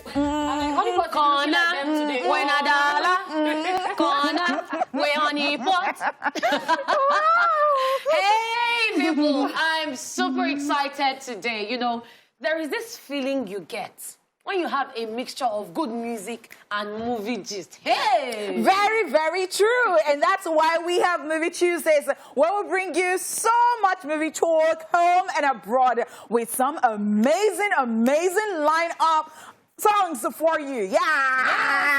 Honeypot corner, when a Daala, corner, where Honeypot. Hey, people, I'm super excited today. You know, there is this feeling you get when you have a mixture of good music and movie gist. Hey! Very, very true. And that's why we have Movie Tuesdays, where we bring you so much movie talk, home and abroad, with some amazing, amazing lineup songs for you. Yeah.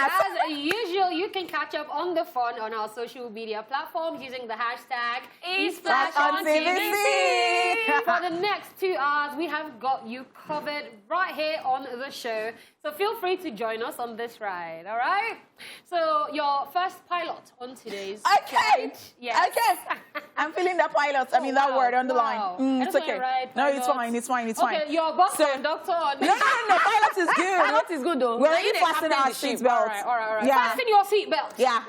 As usual, you can catch up on the fun on our social media platforms using the hashtag ESplashOnTVC. For the next 2 hours, we have got you covered right here on the show. So feel free to join us on this ride, all right? So your first pilot on today's Okay. Yes. Okay. I'm feeling the pilot. I mean, that word on the line. It's okay. Right, no, it's fine. It's fine. It's fine. Okay, your boss conductor. No, pilot is good. Pilot is good, though. We're already fastening our seatbelts. All right. Yeah. Fasten your seatbelt. Yeah.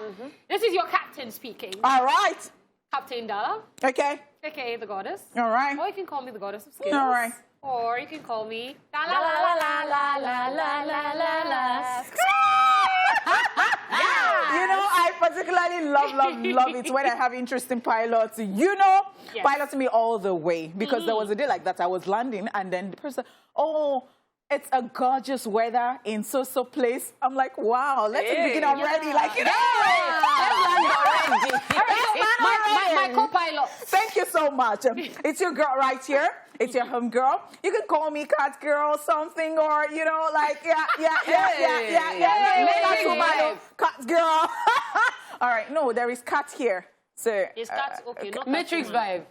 This is your captain speaking. All right. Captain Daala. Okay. AKA the goddess. All right. Or you can call me the goddess of skills. All right. Or you can call me la la la la la la la la la la. You know, I particularly love it when I have interesting pilots. You know, piloting me all the way. Because there was a day like that, I was landing, and then the person, oh, it's a gorgeous weather in so place. I'm like, wow, let's begin already. Like, you know, My co-pilot. Thank you so much. It's your girl right here. It's your home girl. You can call me Cat Girl something, or, you know, like, Cat Girl. All right, no, there is Cat here. So, Is Cat okay? Not Matrix vibe.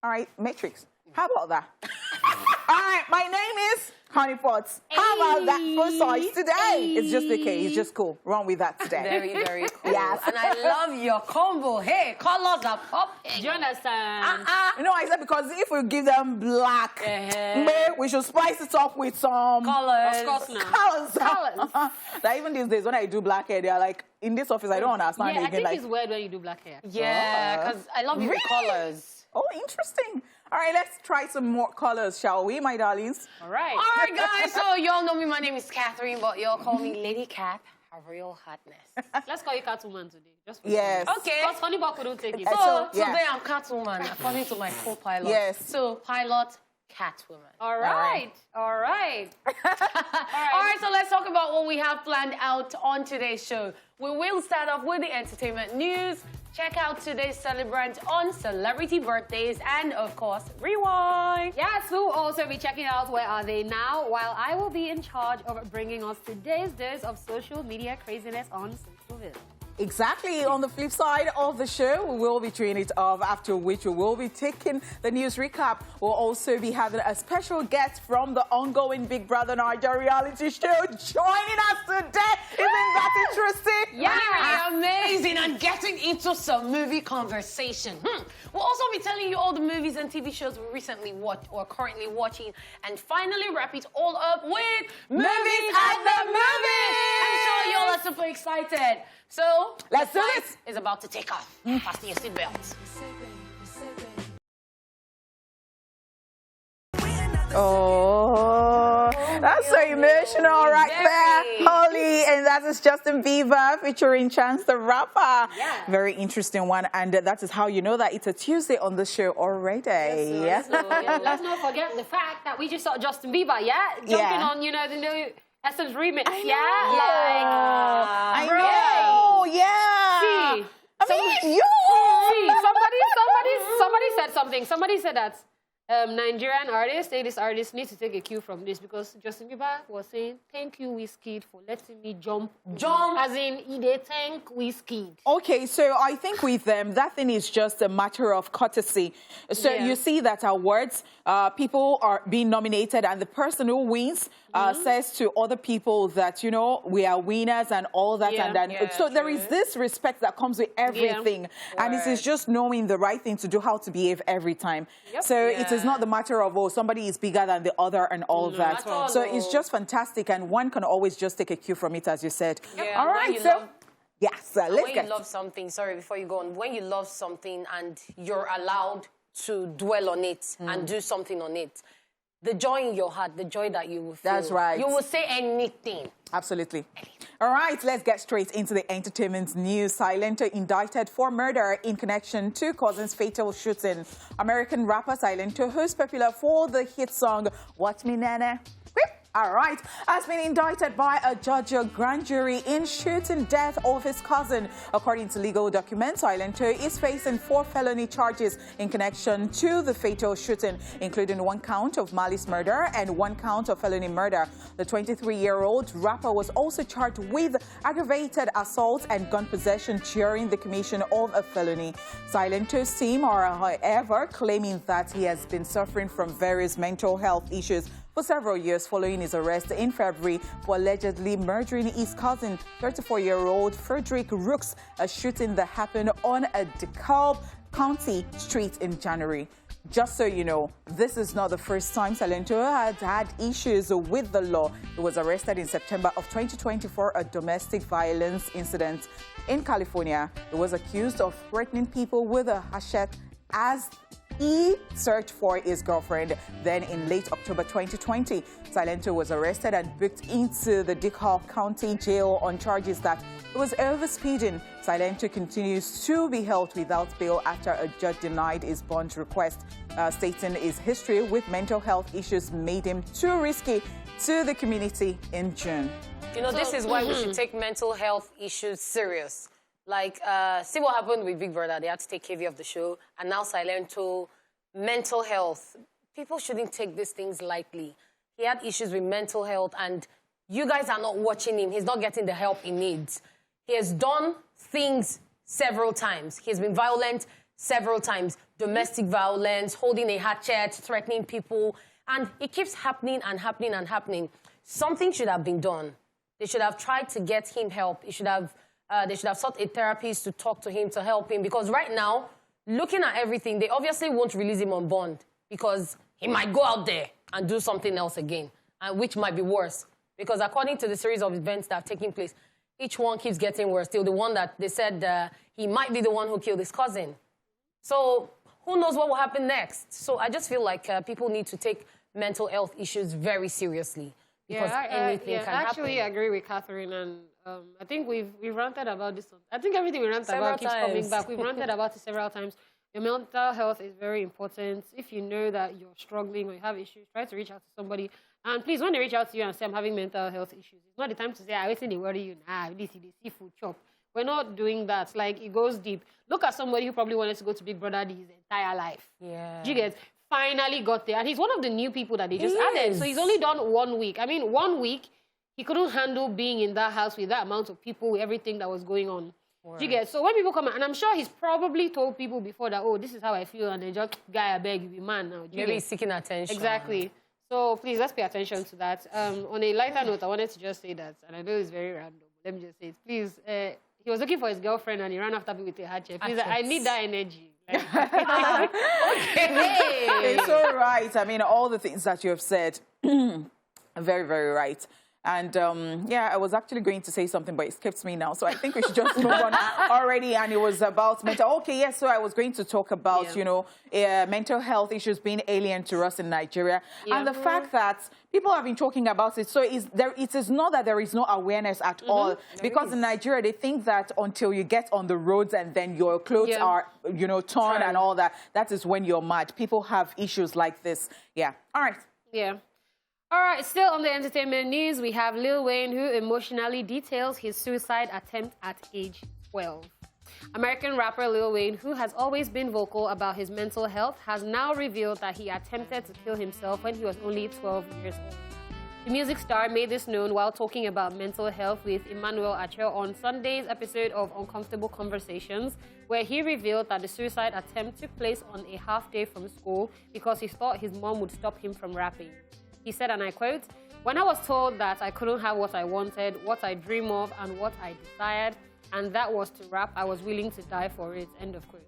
all right, Matrix. How about that? All right, my name is Honeypot. How about that for size today? It's just okay. It's just cool. Run with that today. Very, very cool. Yes. And I love your combo. Hey, colors are popping. Do you understand? You know, I said because if we give them black, we should spice it up with some Colors. Of course not. colors. Like even these days when I do black hair, they're like, in this office, I don't understand Yeah, it I again. think Like, it's weird when you do black hair. Yeah, because I love your colors. oh, interesting. All right, let's try some more colors, shall we, my darlings? All right. All right, guys. So y'all know me. My name is Catherine, but y'all call me Lady Cath. Her real hotness. Let's call you Catwoman today. Just for Yes. fun. Okay. Because Honeypot couldn't take it. So yeah. today I'm Catwoman, according to my co-pilot. Yes. So pilot, Catwoman. All right. All right. All right, so let's talk about what we have planned out on today's show. We will start off with the entertainment news. Check out today's celebrant on celebrity birthdays and, of course, Rewind. Yes, we'll also be checking out Where Are They Now, while I will be in charge of bringing us today's dose of social media craziness on Socialville. Exactly. On the flip side of the show, we will be treating it off, after which we will be taking the news recap. We'll also be having a special guest from the ongoing Big Brother Nigeria reality show joining us today. Isn't that interesting? Yeah, really amazing. And getting into some movie conversation. We'll also be telling you all the movies and TV shows we recently watched or currently watching, and finally wrap it all up with Movies at the Movies. I'm sure y'all are super excited. So Let's do flight this. is about to take off. Fasten your seatbelts. Oh, that's so emotional right there. Holy, and that is Justin Bieber featuring Chance the Rapper. Yeah. Very interesting one, and that is how you know that it's a Tuesday on the show already. Let's not forget the fact that we just saw Justin Bieber, jumping on, you know, the new Essence remix, I know, yeah. See, somebody said something. Somebody said that Nigerian artists, this artist needs to take a cue from this, because Justin Bieber was saying, "Thank you, Wizkid, for letting me jump." As in, they thank Wizkid. Okay, so I think with them, that thing is just a matter of courtesy. So you see that awards, people are being nominated, and the person who wins says to other people that, you know, we are winners and all that. So there is this respect that comes with everything. And it is just knowing the right thing to do, how to behave every time. So it is not the matter of, oh, somebody is bigger than the other and all that. So it's just fantastic, and one can always just take a cue from it, as you said. All right, so... Yes, let's when get you love something, sorry, before you go on, when you love something and you're allowed to dwell on it and do something on it, the joy in your heart, the joy that you will feel. That's right. You will say anything. Absolutely. All right, let's get straight into the entertainment news. Silento indicted for murder in connection to cousin's fatal shooting. American rapper Silento, who's popular for the hit song Watch Me Nana, all right, has been indicted by a Georgia grand jury in shooting death of his cousin. According to legal documents, Silento is facing 4 felony charges in connection to the fatal shooting, including 1 count of malice murder and 1 count of felony murder. The 23-year-old rapper was also charged with aggravated assault and gun possession during the commission of a felony. Silento's team are, however, claiming that he has been suffering from various mental health issues for several years following his arrest in February for allegedly murdering his cousin, 34-year-old Frederick Rooks, a shooting that happened on a DeKalb County street in January. Just so you know, this is not the first time Silento had issues with the law. He was arrested in September of 2020 for a domestic violence incident in California. He was accused of threatening people with a hatchet as he searched for his girlfriend. Then in late October 2020, Silento was arrested and booked into the DeKalb County Jail on charges that he was overspeeding. Silento continues to be held without bail after a judge denied his bond request, stating his history with mental health issues made him too risky to the community in June. You know, this is why we should take mental health issues serious. Like, see what happened with Big Brother. They had to take KV of the show. And now Silento, mental health. People shouldn't take these things lightly. He had issues with mental health, and you guys are not watching him. He's not getting the help he needs. He has done things several times. He's been violent several times. Domestic violence, holding a hatchet, threatening people. And it keeps happening and happening and happening. Something should have been done. They should have tried to get him help. They should have sought a therapist to talk to him, to help him. Because right now, looking at everything, they obviously won't release him on bond because he might go out there and do something else again, and which might be worse. Because according to the series of events that have taken place, each one keeps getting worse. Till the one that they said he might be the one who killed his cousin. So who knows what will happen next? So I just feel like people need to take mental health issues very seriously. Because anything can happen. I actually agree with Catherine, and I think we've ranted about this. I think everything we rant about keeps coming back. We've ranted about it several times. Your mental health is very important. If you know that you're struggling or you have issues, try to reach out to somebody. And please, when they reach out to you and say, I'm having mental health issues, it's not the time to say, I waiting, they worry you. Nah, this is the seafood chop. We're not doing that. Like, it goes deep. Look at somebody who probably wanted to go to Big Brother his entire life. Yeah. Do you get? Finally got there. And he's one of the new people that they just added. So he's only done 1 week. I mean, 1 week, he couldn't handle being in that house with that amount of people, with everything that was going on. Right. Do you get? So when people come, and I'm sure he's probably told people before that, oh, this is how I feel, and they just, guy, I beg you, be man now. Maybe he's seeking attention. Exactly. So please, let's pay attention to that. On a lighter note, I wanted to just say that, and I know it's very random. Let me just say it. Please, he was looking for his girlfriend, and he ran after me with a hatchet. Please, I need that energy. Okay. It's all right. I mean, all the things that you have said, very, very right. And yeah, I was actually going to say something, but it escapes me now. So I think we should just move on already. And it was about mental. Okay, yes. So I was going to talk about, you know, mental health issues being alien to us in Nigeria, and the fact that people have been talking about it. So it is not that there is no awareness at all, because in Nigeria they think that until you get on the roads and then your clothes are, you know, torn and all that, that is when you're mad. People have issues like this. Yeah. All right. Yeah. All right, still on the entertainment news, we have Lil Wayne, who emotionally details his suicide attempt at age 12. American rapper Lil Wayne, who has always been vocal about his mental health, has now revealed that he attempted to kill himself when he was only 12 years old. The music star made this known while talking about mental health with Emmanuel Achel on Sunday's episode of Uncomfortable Conversations, where he revealed that the suicide attempt took place on a half day from school because he thought his mom would stop him from rapping. He said, and I quote, "When I was told that I couldn't have what I wanted, what I dream of, and what I desired, and that was to rap, I was willing to die for it," end of quote.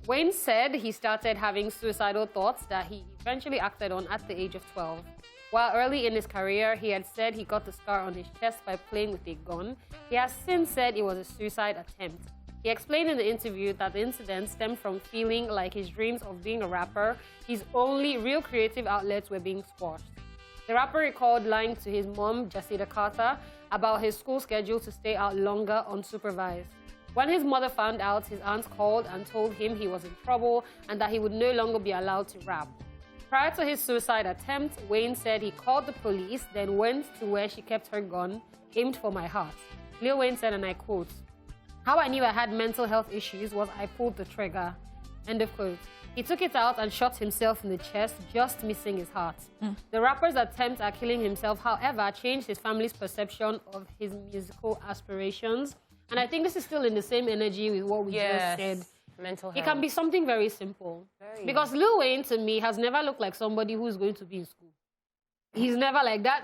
Wayne said he started having suicidal thoughts that he eventually acted on at the age of 12. While early in his career, he had said he got the scar on his chest by playing with a gun, he has since said it was a suicide attempt. He explained in the interview that the incident stemmed from feeling like his dreams of being a rapper, his only real creative outlets, were being squashed. The rapper recalled lying to his mom, Cath, about his school schedule to stay out longer unsupervised. When his mother found out, his aunt called and told him he was in trouble and that he would no longer be allowed to rap. Prior to his suicide attempt, Wayne said he called the police, then went to where she kept her gun, aimed for my heart. Lil Wayne said, and I quote, "How I knew I had mental health issues was I pulled the trigger." End of quote. He took it out and shot himself in the chest, just missing his heart. The rapper's attempt at killing himself, however, changed his family's perception of his musical aspirations. And I think this is still in the same energy with what we just said. Mental health. It can be something very simple. Because Lil Wayne, to me, has never looked like somebody who's going to be in school. He's never like that.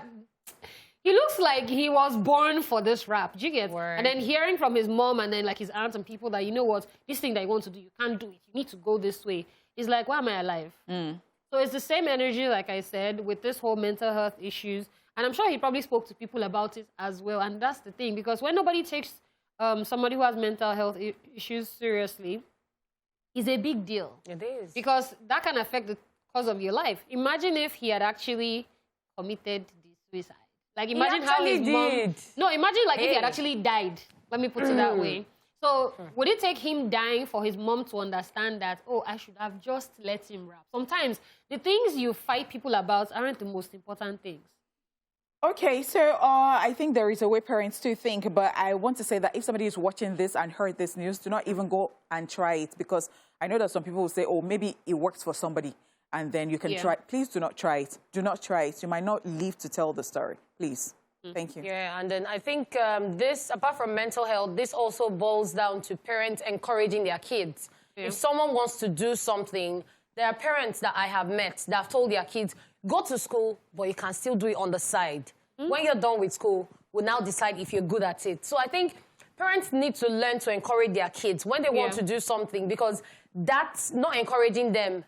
He looks like he was born for this rap. Do you get? And then hearing from his mom and then like his aunts and people that, you know what, this thing that you want to do, you can't do it. You need to go this way. He's like, why am I alive? So it's the same energy, like I said, with this whole mental health issues. And I'm sure he probably spoke to people about it as well. And that's the thing. Because when nobody takes somebody who has mental health issues seriously, it's a big deal. It is. Because that can affect the course of your life. Imagine if he had actually committed the suicide. Like, imagine how his mom... No, imagine like if he had actually died. Let me put it that way. So, would it take him dying for his mom to understand that, oh, I should have just let him rap? Sometimes, the things you fight people about aren't the most important things. Okay, so I think there is a way parents to think, but I want to say that if somebody is watching this and heard this news, do not even go and try it, because I know that some people will say, oh, maybe it works for somebody, and then you can try. Please do not try it. Do not try it. You might not live to tell the story. Please. Thank you. Yeah, and then I think this, apart from mental health, this also boils down to parents encouraging their kids. If someone wants to do something, there are parents that I have met that have told their kids, go to school, but you can still do it on the side. When you're done with school, we'll now decide if you're good at it. So I think parents need to learn to encourage their kids when they want to do something, because that's not encouraging them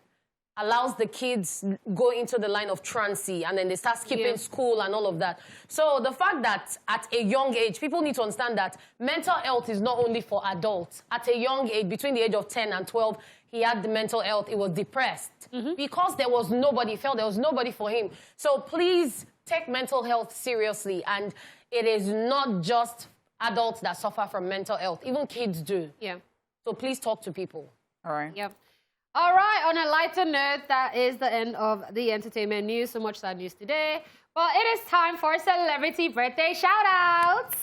allows the kids go into the line of trancy, and then they start skipping school and all of that. So the fact that at a young age, people need to understand that mental health is not only for adults. At a young age, between the age of 10 and 12, he had the mental health. He was depressed because there was nobody, felt there was nobody for him. So please take mental health seriously. And it is not just adults that suffer from mental health. Even kids do. Yeah. So please talk to people. All right. Yep. All right, on a lighter note, that is the end of the entertainment news. So much sad news today. But it is time for celebrity birthday shout-outs.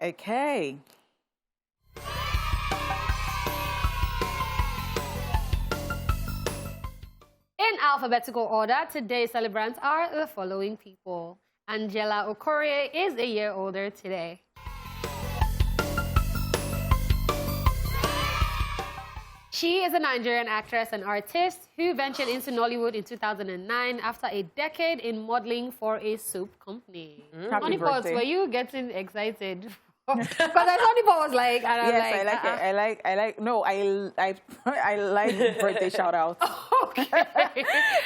Okay. In alphabetical order, today's celebrants are the following people. Angela Okorie is a year older today. She is a Nigerian actress and artist who ventured into Nollywood in 2009 after a decade in modeling for a soap company. Honeypot, were you getting excited? Because I thought Honeypot was like, and I'm yes, like, I like. No, I like birthday shout outs. Okay.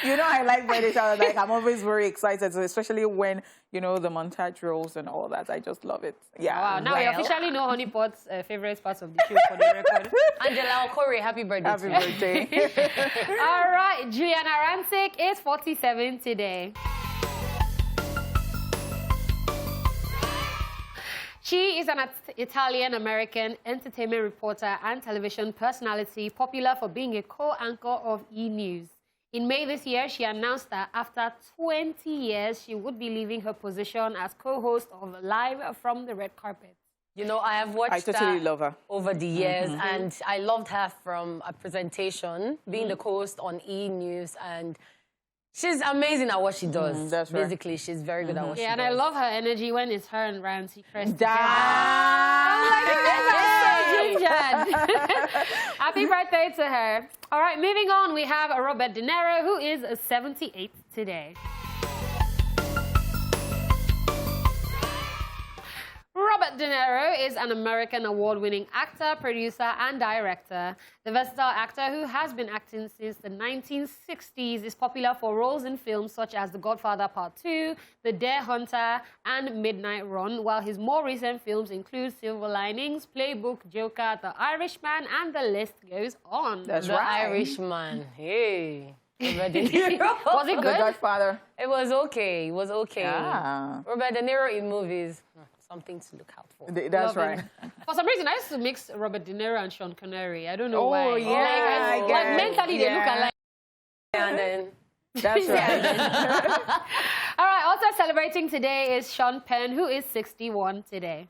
You know, I like birthday shout outs. Like, I'm always very excited, so especially when, you know, the montage rolls and all that. I just love it. Yeah. Wow. Now we officially know Honeypot's favorite parts of the show for the record. Angela Okorie, happy birthday. Happy birthday. All right. Juliana Rancic is 47 today. She is an Italian-American entertainment reporter and television personality, popular for being a co-anchor of E! News. In May this year, she announced that after 20 years, she would be leaving her position as co-host of Live from the Red Carpet. You know, I have watched love her over the years, and I loved her from a presentation, being the co-host on E! News, and she's amazing at what she does. That's right. Basically, she's very good at what she does. Yeah, and I love her energy when it's her and Ryan Seacrest. I'm like, this is so gingered. Happy birthday to her. All right, moving on, we have Robert De Niro, who is 78 today. Robert De Niro is an American award-winning actor, producer, and director. The versatile actor, who has been acting since the 1960s, is popular for roles in films such as The Godfather Part 2, The Dare Hunter, and Midnight Run, while his more recent films include Silver Linings, Playbook, Joker, The Irishman, and the list goes on. That's The right. Irishman. Hey. Robert De Was it The good? Godfather. It was okay. It was okay. Yeah. Robert De Niro in movies, something to look out for. That's Love right. him. For some reason, I used to mix Robert De Niro and Sean Connery. I don't know why. Oh, yeah. Like, mentally, they look alike. And then... That's right. All right, also celebrating today is Sean Penn, who is 61 today.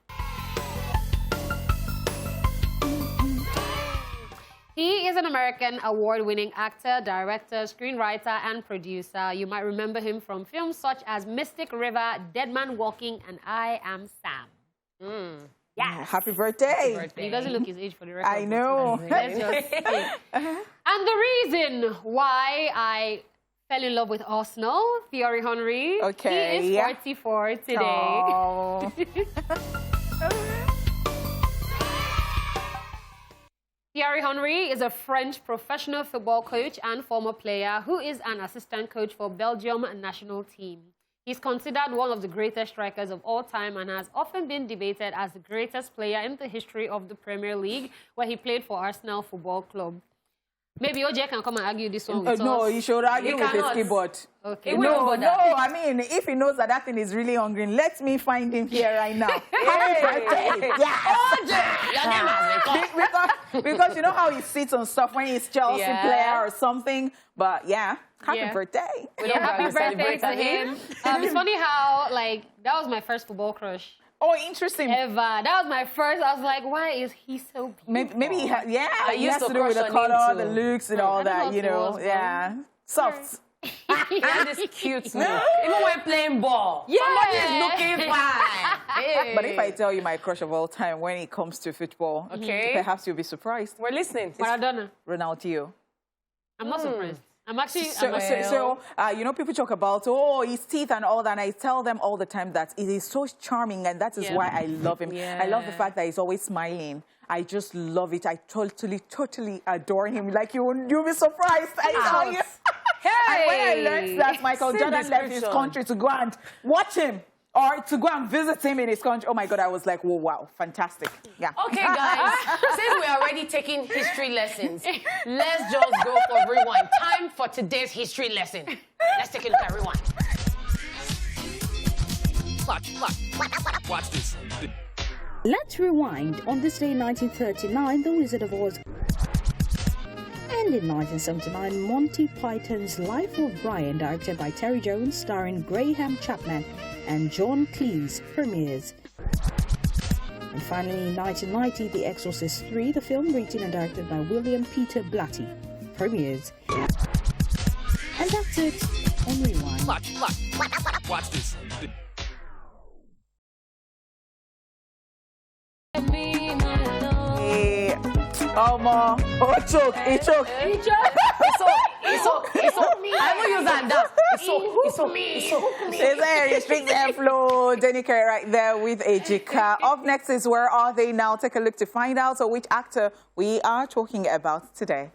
He is an American award-winning actor, director, screenwriter, and producer. You might remember him from films such as Mystic River, Dead Man Walking, and I Am Sam. Yes. Happy birthday. He doesn't look his age for the record. I know. Let's just say. And the reason why I fell in love with Arsenal, Thierry Henry. Okay, He is 44 today. Oh. Thierry Henry is a French professional football coach and former player who is an assistant coach for Belgium national team. He's considered one of the greatest strikers of all time and has often been debated as the greatest player in the history of the Premier League, where he played for Arsenal Football Club. Maybe OJ can come and argue this one with No, us. you should argue with his cannot. keyboard. Okay. No, I mean, if he knows that that thing is really hungry, let me find him here right now. Because you know how he sits on stuff when he's Chelsea player or something. But yeah, happy birthday. Happy birthday to him. It's funny how, like, that was my first football crush. Oh, interesting. Ever. That was my first. I was like, why is he so beautiful? Maybe he has, he used has to to do with the crush on him color, too. the looks, and all that, you know. Yeah. Soft. And this cute look. Even when playing ball. Yeah. Somebody's looking fine. Hey. But if I tell you my crush of all time when it comes to football, perhaps you'll be surprised. We're listening. Maradona. Ronaldinho. I'm not surprised. I'm actually... You know, people talk about, oh, his teeth and all that, and I tell them all the time that it is so charming, and that is why I love him. I love the fact that he's always smiling. I just love it. I totally adore him. Like, you'll be surprised. I tell you. And when I learned that Michael Jordan left his country to go and watch him, or to go and visit him in his country, oh my God, I was like, whoa, wow, fantastic. Yeah. Okay, guys, since we're already taking history lessons, let's just go for rewind. Time for today's history lesson. Let's take a look at rewind. Watch this. Let's rewind. On this day in 1939, The Wizard of Oz. And in 1979, Monty Python's Life of Brian, directed by Terry Jones, starring Graham Chapman and John Cleese, premieres. And finally, in 1990, The Exorcist 3, the film written and directed by William Peter Blatty, premieres. And that's it on Rewind. Watch this. Oh, choke. It's so. I will use that. It's there, strict airflow. Denny Carey right there with Ejika. Up next is Where Are They Now? Take a look to find out which actor we are talking about today.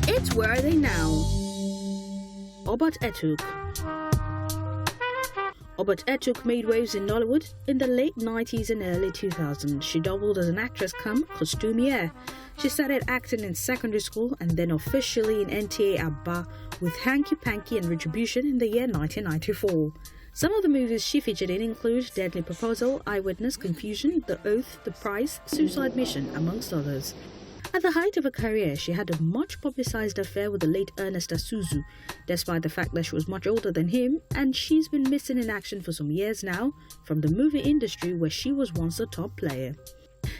It's Where Are They Now? Obot Etuk. Obot Etuk made waves in Nollywood in the late 90s and early 2000s. She doubled as an actress come costumier. She started acting in secondary school and then officially in NTA Abba with Hanky Panky and Retribution in the year 1994. Some of the movies she featured in include Deadly Proposal, Eyewitness, Confusion, The Oath, The Price, Suicide Mission, amongst others. At the height of her career, she had a much publicized affair with the late Ernest Asuzu, despite the fact that she was much older than him, and she's been missing in action for some years now from the movie industry where she was once a top player.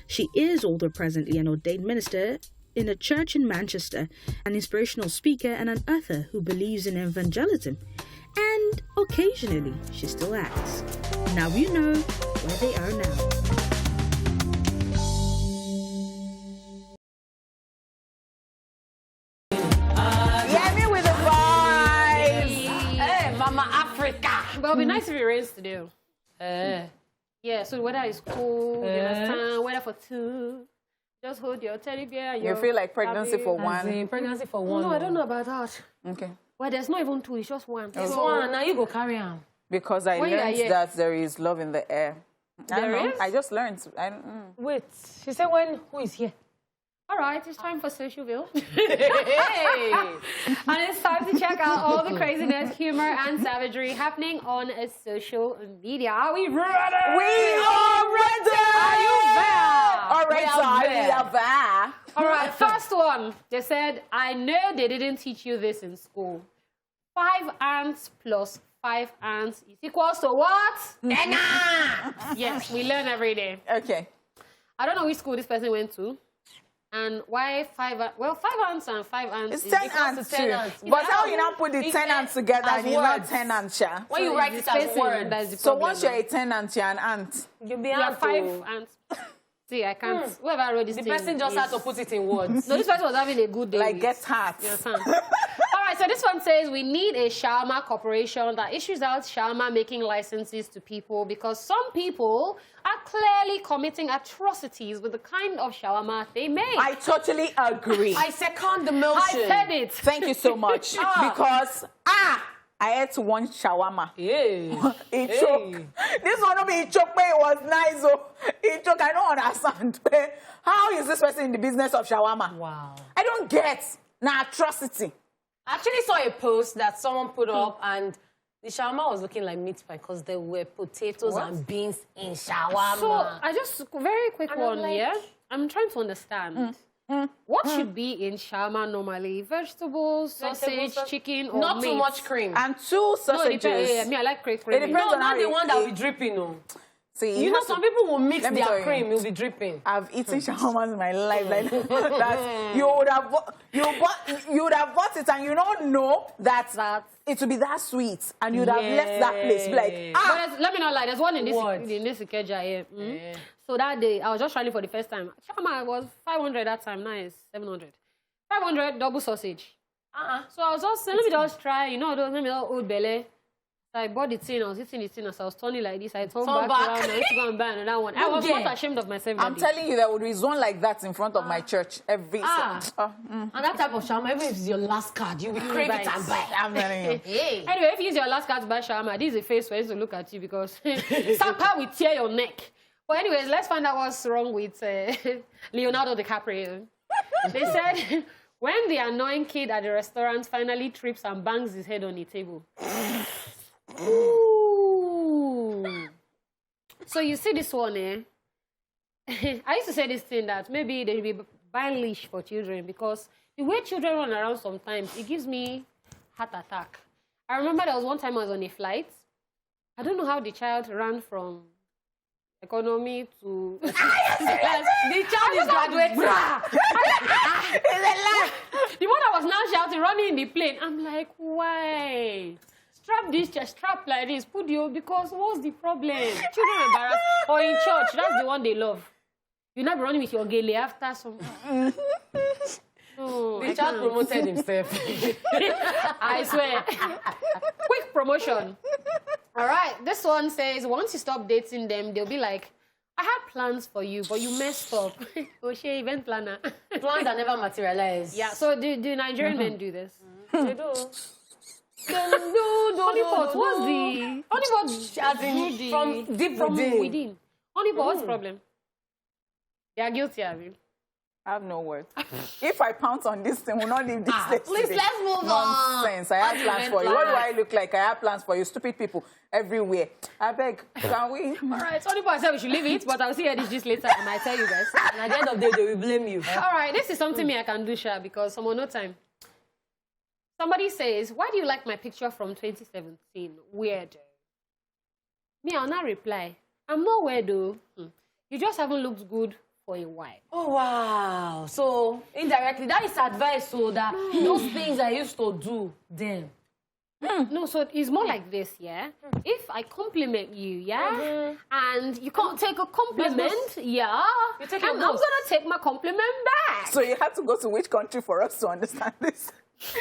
She is, although presently an ordained minister in a church in Manchester, an inspirational speaker and an author who believes in evangelism, and occasionally she still acts. Now you know where they are now. Mama Africa. But it'll be nice if it rains today. Yeah, so the weather is cool, you understand, weather for two. Just hold your teddy bear. You feel like pregnancy for one? Pregnancy for one. No, I don't know about that. Okay. Well, there's not even two, it's just one. It's one, now you go carry on. Because I learned that there is love in the air. There is? I just learned. Wait, she said who is here? All right, it's time for Socialville. Hey! And it's time to check out all the craziness, humor, and savagery happening on social media. Are we ready? We are ready! Are you there? All right, we are there. All right, first one. They said, I know they didn't teach you this in school. 5 ants plus 5 ants is equals to what? Yes, we learn every day. Okay. I don't know which school this person went to. And why 5 ants? Well, 5 ants and 5 ants It's is 10 equals ants to too. 10 ants. But how you now put the 10 ants together and you're not 10 ants, yeah? When you write it as words. That's the So problem. once you're a 10 ant, you're an ant. You'll be You are ant 5 ants. See, I can't. Whoever wrote this The thing person just is- had to put it in words. No, this person was having a good day. Like, with- get hot. You understand? All right, so this one says we need a shawarma corporation that issues out shawarma making licenses to people because some people are clearly committing atrocities with the kind of shawarma they make. I totally agree. I second the motion. I said it. Thank you so much. Because, I ate one shawarma. Yeah. It choked. This one will be choke, but it was nice. Oh, it choked. I don't understand. How is this person in the business of shawarma? Wow. I don't get. Now, atrocity. I actually saw a post that someone put up and the shawarma was looking like meat pie because there were potatoes and beans in shawarma. So I just very quick And I'm one like- here. I'm trying to understand. What should be in shawarma normally? Vegetables, sausage, chicken, or not meat? too much cream. And 2 No, sausages. it depends. Yeah, me, I like cream. It depends No, on how not the you one that will eat. be dripping, no. See, You know, some people will mix Let me tell their you. cream, it will be dripping. I've eaten shawarmas in my life like that. You would have bought it and you don't know that it would be that sweet and you'd have left that place. Be like, But let me not lie. There's one in this What? Ikeja here. So that day, I was just trying it for the first time. Shawarma was 500 that time. Now it's 700. 500 double sausage. So I was just let me just try. You know, those let me old belly. So I bought the tin. I was eating the tin as I was turning like this. I turned back around. I used to go and buy another one. I was not ashamed of myself. I'm telling you, there would be one like that in front of my church every. And that type of shawarma, even if it's your last card, you will crave it and buy it. I'm telling you. Anyway, if you use your last card to buy shawarma, this is a face where you to look at you because Sapa will tear your neck. But anyways, let's find out what's wrong with Leonardo DiCaprio. They said when the annoying kid at the restaurant finally trips and bangs his head on the table. Ooh. So you see this one, I used to say this thing that maybe there will be ban leash for children because the way children run around sometimes, it gives me heart attack. I remember there was one time I was on a flight. I don't know how the child ran from economy to... The child is graduating. The one that was now shouting, running in the plane. I'm like, why? Strap this, just strap like this. Put you because what's the problem? Children are embarrassed. Or in church, that's the one they love. You not be running with your gele after some. Oh, The child promoted himself. I swear. Quick promotion. All right, this one says once you stop dating them, they'll be like, I had plans for you, but you messed up. Oshe, event planner. Plans that never materialize. Yeah, so do Nigerian men do this? They do. Honeypot, what's the... Honeypot, As in, from deep within. Honeypot, what's the problem? They are guilty, I mean. I have no words. If I pounce on this thing, we'll not leave this place Please, today. let's move on. Nonsense. I have plans for you. What do I look like? I have plans for you. Stupid people everywhere. I beg, can we? All right, so Honeypot said we should leave it, but I'll see this just later and I'll tell you guys. And at the end of the day, they will blame you. All right, this is something me I can do, Sha, because someone no time. Somebody says, why do you like my picture from 2017? Weird. Me, I'll not reply. I'm not weird, though. You just haven't looked good for a while. Oh, wow. So, indirectly, that is advice so that those things I used to do then. No, so it's more like this, yeah? If I compliment you, yeah? And you can't take a compliment, yeah? You take and your I'm ghost. going to take my compliment back. So you have to go to which country for us to understand this?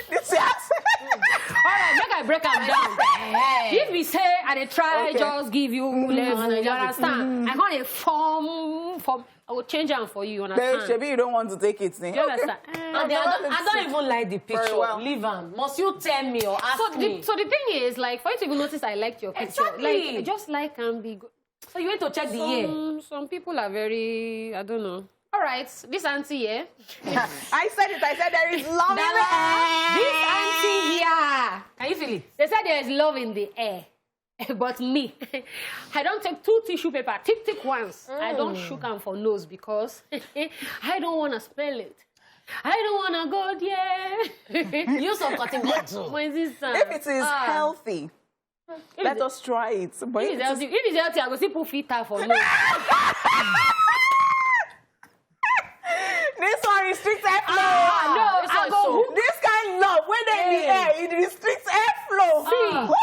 This yes. All right, make I break them down. If we say, and they try, just give you level, you understand? I want a form, I will change them for you, you understand? Maybe you don't want to take it. You understand? I don't even like the picture. Well. Leave them. Must you tell me or ask me? So the thing is, like, for you to even notice I liked your picture. Exactly. Like, just like and be good. So you went to check the ear. Some people are very, I don't know. All right, this auntie here. I said it. I said there is love in the air. This auntie here. Can you feel it? They said there is love in the air. But me, I don't take 2 tissue paper, thick ones. I don't shook them for nose because I don't want to smell it. I don't want to go there. Use some cotton bottle. My sister. If it is healthy, let us try it. But If it's healthy, I will see put filter for nose. This one restricts airflow. No, This kind of love, when they're in the air, it restricts airflow. See,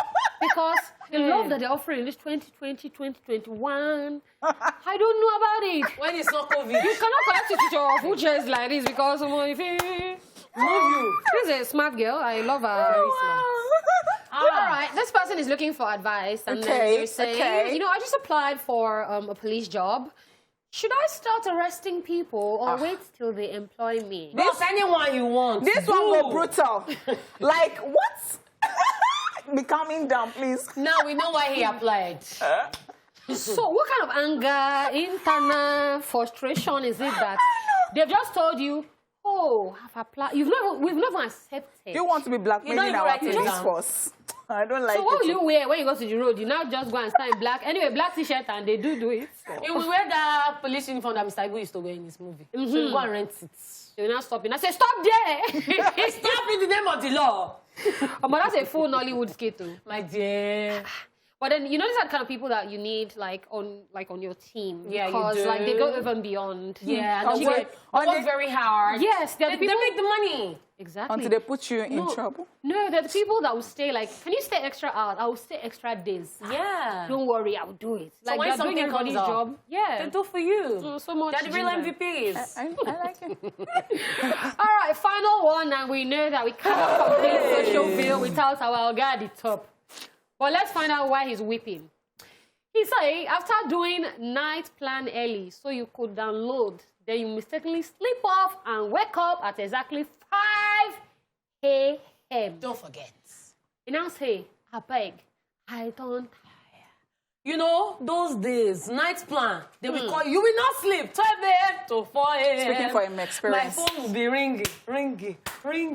because the love that they're offering is 2020, 2021. I don't know about it. When it's not COVID. You cannot connect it to your food chairs like this because if This is a smart girl. I love her. Very smart. All right, this person is looking for advice, and then they're saying, you know, I just applied for a police job. Should I start arresting people or wait till they employ me? This anyone you want. This one go brutal. Like, what? Be calming down, please. Now we know why he applied. So what kind of anger, internal frustration is it that they've just told you, oh, I've applied. We've never accepted. You want to be blackmailing our police force. I don't like it. So what will you wear when you go to the road? You now just go and stand in black. Anyway, black t-shirt, and they do it. So. You will wear the police uniform that Mr. Ibu used to wear in his movie. So you go and rent it. They will not stop you. I say, stop there! Stop in the name of the law. But that's a full Nollywood skit too. My dear. But then you know these are the kind of people that you need like on your team. Yeah, because you do. like they go even beyond. Yeah, they work very hard. Yes, they make the money. Exactly. Until they put you in trouble. No, there are the people that will stay like, can you stay extra hours? I will stay extra days. Yeah. Don't worry, I will do it. So like when something doing everybody's comes up, job. Yeah. they do for you. So much. They're the real MVPs. I like it. All right, final one, and we know that we cannot complete social bill without our guy at the top. But let's find out why he's weeping. He said, after doing night plan early, so you could download, then you mistakenly sleep off and wake up at exactly 5 a.m. Don't forget. And now say, I beg, I don't tire. You know, those days, night plan, they will call you. You will not sleep. 12 a.m. to 4 a.m. Speaking from experience. My phone will be ringing.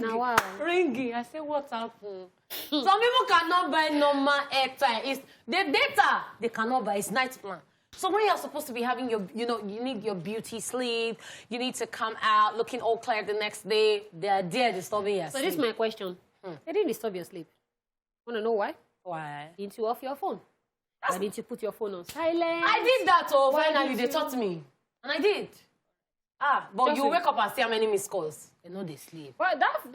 Now, wow. Ringing. I say, what happened? Some people cannot buy normal airtime. It's the data they cannot buy. It's night plan. So when you're supposed to be having your, you know, you need your beauty sleep. You need to come out looking all clear the next day. They are there disturbing your sleep. So this is my question. They didn't disturb your sleep. Want to know why? Why? Didn't you off your phone? Why didn't you put your phone on silent? I did that, oh, Why finally, did they you? taught me. And I did. But Just you wake up and see how many missed calls. They know they sleep. Well, so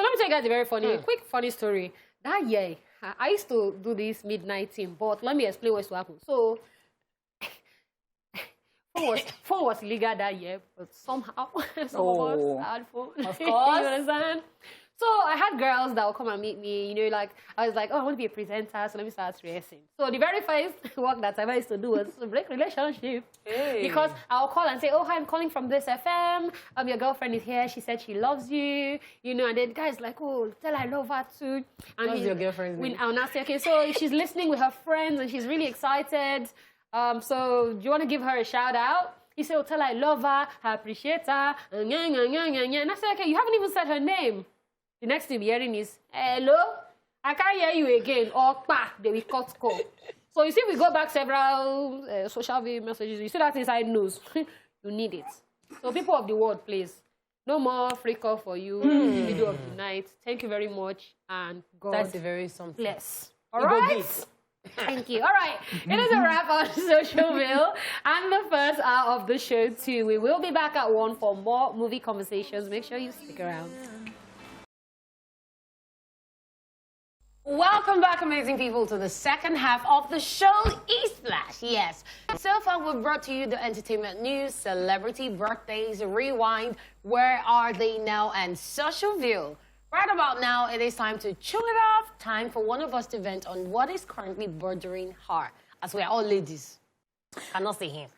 let me tell you guys a very quick funny story. That year, I used to do this midnight thing, but let me explain what's to happen. So, phone was legal that year, but somehow, some of us had phone. Of course. You understand? So I had girls that would come and meet me, you know, like, I was like, oh, I want to be a presenter, so let me start rehearsing. So the very first work that I used to do was to break relationship. Hey. Because I'll call and say, oh, hi, I'm calling from this FM. Your girlfriend is here. She said she loves you. You know, and then the guy's like, oh, tell her I love her too. And What's your girlfriend's name? I'll now say, okay, so she's listening with her friends and she's really excited. So do you want to give her a shout out? He said, oh, tell her I love her, I appreciate her. And I said, okay, you haven't even said her name. The next thing you're hearing is, hello, I can't hear you again. Or, pa, they will cut call. So you see, we go back several social media messages. You see that inside news. You need it. So people of the world, please, no more free call for you in the middle of the night. Thank you very much, and God That's a very something. bless. All right? Thank you. All right. It is a wrap on Social Bill and the first hour of the show, too. We will be back at 1 for more movie conversations. Make sure you stick around. Welcome back, amazing people, to the second half of the show, ESplash. Yes. So far, we've brought to you the entertainment news, celebrity birthdays, rewind, where are they now, and Social View. Right about now, it is time to chill it off. Time for one of us to vent on what is currently bothering her. As we are all ladies. Cannot see him.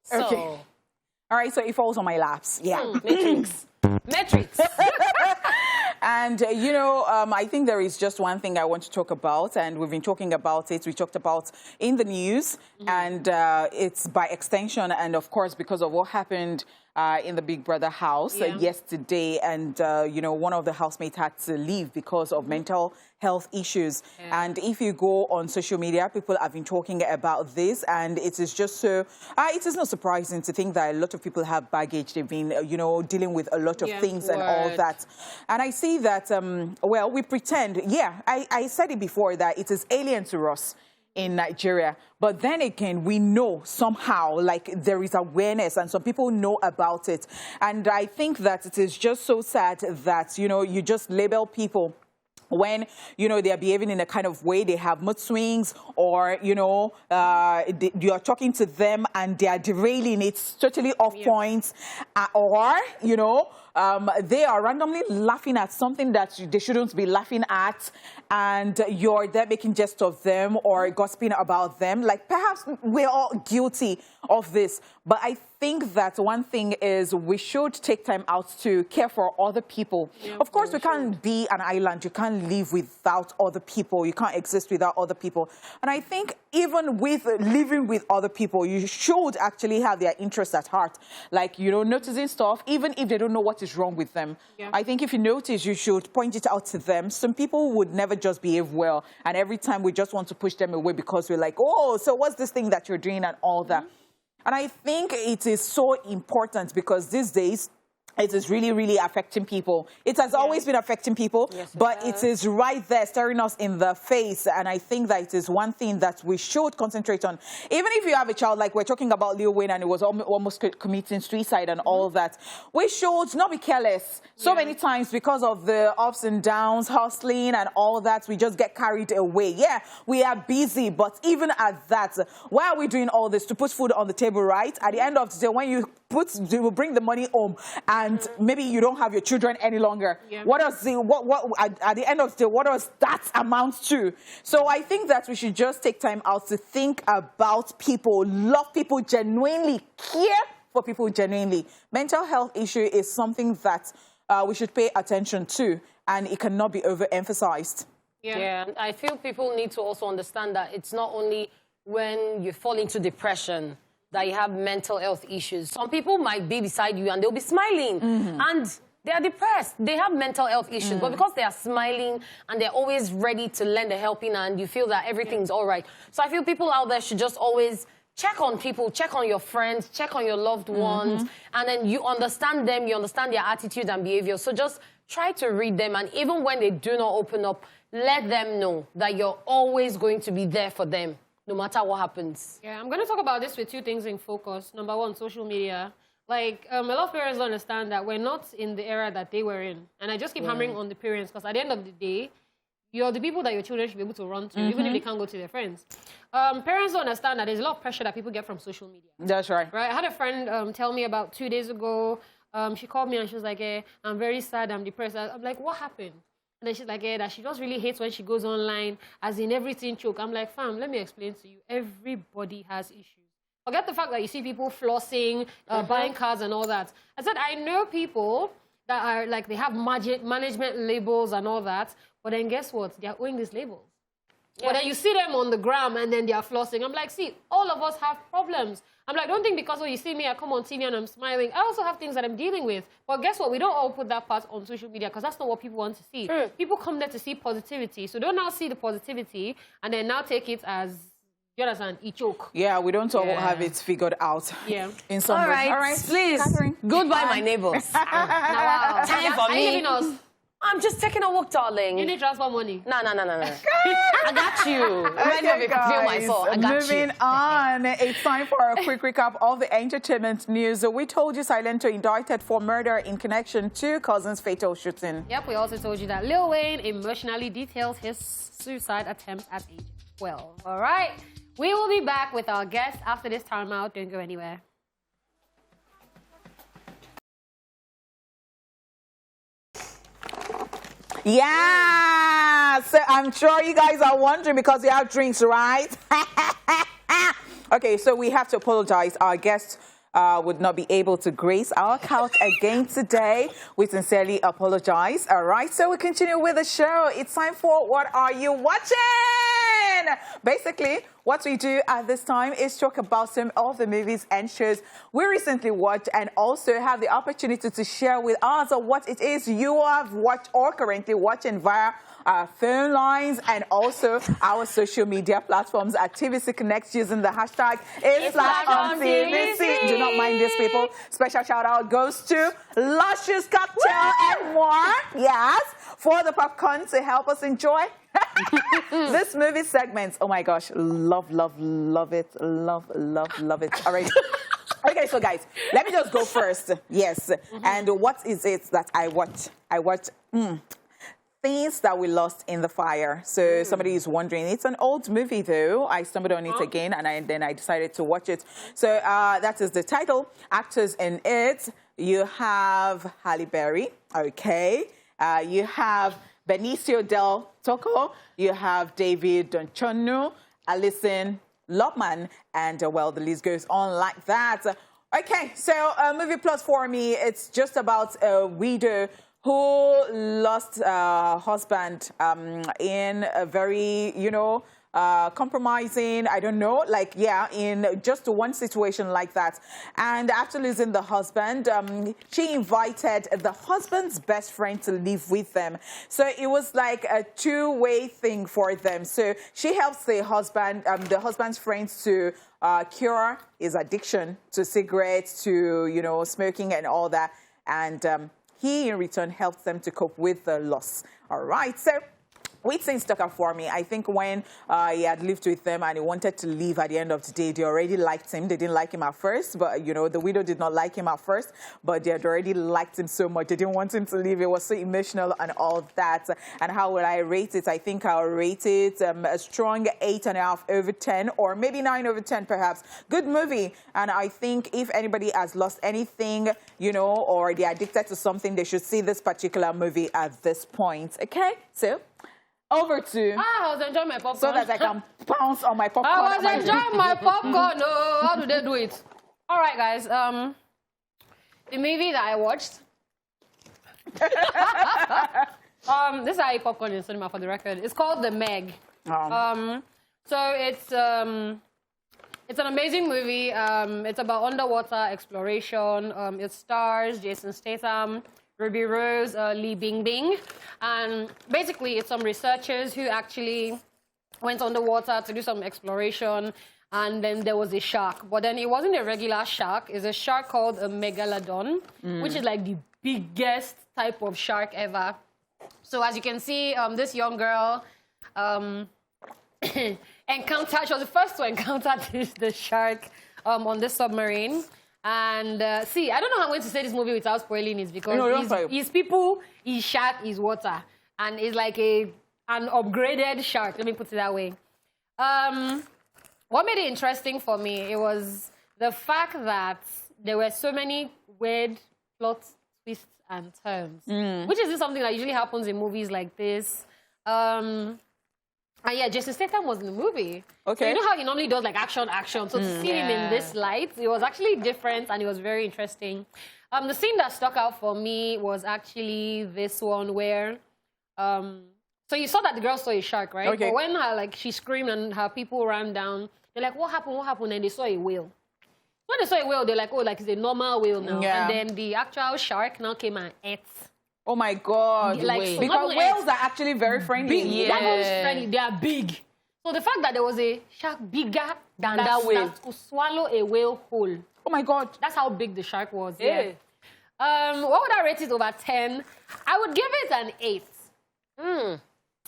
So, Okay. All right, so it falls on my laps. Yeah. Matrix. Matrix. And, I think there is just one thing I want to talk about, and we've been talking about it. We talked about in the news, and it's by extension, and of course, because of what happened in the Big Brother house yesterday, and, one of the housemates had to leave because of mental health issues. Yeah. And if you go on social media, people have been talking about this, and it is just so, it is not surprising to think that a lot of people have baggage. They've been, dealing with a lot of things and all that. And I see that, we pretend, I said it before that it is alien to us in Nigeria. But then again, we know somehow, like, there is awareness and some people know about it. And I think that it is just so sad that, you just label people when, they are behaving in a kind of way, they have mood swings, or, you are talking to them and they are derailing it totally off points, or, they are randomly laughing at something that they shouldn't be laughing at, and you're there making jest of them or gossiping about them. Like, perhaps we're all guilty of this, but I think that one thing is we should take time out to care for other people. Yeah, of course, we can't be an island. You can't live without other people. You can't exist without other people. And I think even with living with other people, you should actually have their interests at heart. Like, noticing stuff, even if they don't know what is wrong with them. Yeah. I think if you notice, you should point it out to them. Some people would never just behave well. And every time we just want to push them away because we're like, oh, so what's this thing that you're doing and all that? And I think it is so important because these days, it is really, really affecting people. It has always been affecting people, but it is right there staring us in the face. And I think that it is one thing that we should concentrate on. Even if you have a child, like we're talking about Lil Wayne and it was almost committing suicide and all that, we should not be careless. So many times because of the ups and downs, hustling and all that, we just get carried away. Yeah, we are busy, but even at that, why are we doing all this? To put food on the table, right? At the end of the day, when you bring the money home and maybe you don't have your children any longer. Yeah. What does at the end of the day, what does that amount to? So I think that we should just take time out to think about people, love people genuinely, care for people genuinely. Mental health issue is something that we should pay attention to, and it cannot be overemphasized. Yeah, I feel people need to also understand that it's not only when you fall into depression that you have mental health issues. Some people might be beside you and they'll be smiling and they are depressed. They have mental health issues, but because they are smiling and they're always ready to lend a helping hand, you feel that everything's all right. So I feel people out there should just always check on people, check on your friends, check on your loved ones, and then you understand them, you understand their attitude and behavior. So just try to read them, and even when they do not open up, let them know that you're always going to be there for them, no matter what happens. Yeah, I'm going to talk about this with two things in focus. Number one, social media. Like, a lot of parents don't understand that we're not in the era that they were in. And I just keep hammering on the parents, because at the end of the day, you're the people that your children should be able to run to, even if they can't go to their friends. Parents don't understand that there's a lot of pressure that people get from social media. That's right. Right? I had a friend tell me about 2 days ago, she called me and she was like, hey, I'm very sad, I'm depressed. I'm like, what happened? And then she's like, yeah, that she just really hates when she goes online, as in everything choke. I'm like, fam, let me explain to you. Everybody has issues. Forget the fact that you see people flossing, buying cars and all that. I said, I know people that are like, they have management labels and all that, but then guess what? They are owing these labels. Yeah. But then you see them on the gram and then they are flossing. I'm like, see, all of us have problems. I'm like, don't think because you see me, I come on TV and I'm smiling. I also have things that I'm dealing with. But guess what? We don't all put that part on social media because that's not what people want to see. People come there to see positivity. So don't now see the positivity and then now take it as, you understand, a joke. Yeah, we don't all have it figured out. Yeah. In some all right, please. Catherine. Goodbye, my neighbors. Time for me. I'm just taking a walk, darling. You need transport money. No. I got you. Okay, guys, moving on. It's time for a quick recap of the entertainment news. We told you Silento indicted for murder in connection to cousin's fatal shooting. Yep, we also told you that Lil Wayne emotionally details his suicide attempt at age 12. All right, we will be back with our guest after this timeout. Don't go anywhere. Yeah. So I'm sure you guys are wondering because you have drinks, right? Okay, so we have to apologize. Our guest would not be able to grace our couch again today. We sincerely apologize. All right, so we continue with the show. It's time for What Are You Watching? Basically, what we do at this time is talk about some of the movies and shows we recently watched and also have the opportunity to share with us what it is you have watched or currently watching via our phone lines and also our social media platforms at TVC Connect using the hashtag ESplashOnTVC. Do not mind these people. Special shout out goes to Luscious Cocktail and more. Yes, for the popcorn to help us enjoy this movie segment. Oh my gosh, love it. Love it. All right. Okay, so guys, let me just go first. Yes. And what is it that I watched? Things That We Lost in the Fire. So somebody is wondering. It's an old movie, though. I stumbled on it again, and then I decided to watch it. So that is the title. Actors in it. You have Halle Berry. Okay. You have Benicio del Toro. You have David Dunchonu, Alison Lopman, and, well, the list goes on like that. Okay, so movie plot for me, it's just about a widow who lost her husband in a very, compromising, I don't know, in just one situation like that. And after losing the husband, she invited the husband's best friend to live with them. So it was like a two-way thing for them. So she helps the husband's friends to cure his addiction to cigarettes, to, smoking and all that. And he, in return, helps them to cope with the loss. All right, so which thing stuck out for me? I think when he had lived with them and he wanted to leave at the end of the day, they already liked him. They didn't like him at first, but, the widow did not like him at first, but they had already liked him so much. They didn't want him to leave. It was so emotional and all that. And how will I rate it? I think I'll rate it a strong 8.5 over 10, or maybe 9 over 10, perhaps. Good movie. And I think if anybody has lost anything, or they're addicted to something, they should see this particular movie at this point. Okay? So over to... I was enjoying my popcorn. So that I can pounce on my popcorn. I was enjoying my popcorn. No, how do they do it? All right, guys. The movie that I watched... this is how I eat popcorn in cinema, for the record. It's called The Meg. So it's an amazing movie. It's about underwater exploration. It stars Jason Statham, Ruby Rose, Lee Bingbing. And basically, it's some researchers who actually went underwater to do some exploration. And then there was a shark. But then it wasn't a regular shark. It's a shark called a megalodon, which is like the biggest type of shark ever. So as you can see, this young girl she was the first to encounter the shark on this submarine. And see, I don't know how I'm going to say this movie without spoiling it, because his people, his shark, his water. And it's like an upgraded shark, let me put it that way. What made it interesting for me, it was the fact that there were so many weird plot twists and turns, which is something that usually happens in movies like this. And yeah, Jason Statham was in the movie. Okay. So you know how he normally does like action. So to see him in this light, it was actually different and it was very interesting. The scene that stuck out for me was actually this one where, so you saw that the girl saw a shark, right? Okay. But when she screamed and her people ran down, they're like, what happened? And they saw a whale. When they saw a whale, they're like, oh, like it's a normal whale now. Yeah. And then the actual shark now came and ate. Oh my God! Because whales are actually very friendly. They're very friendly. They are big. So the fact that there was a shark bigger than that whale could swallow a whale whole. Oh my God! That's how big the shark was. Yeah. What would I rate it over 10? I would give it an 8.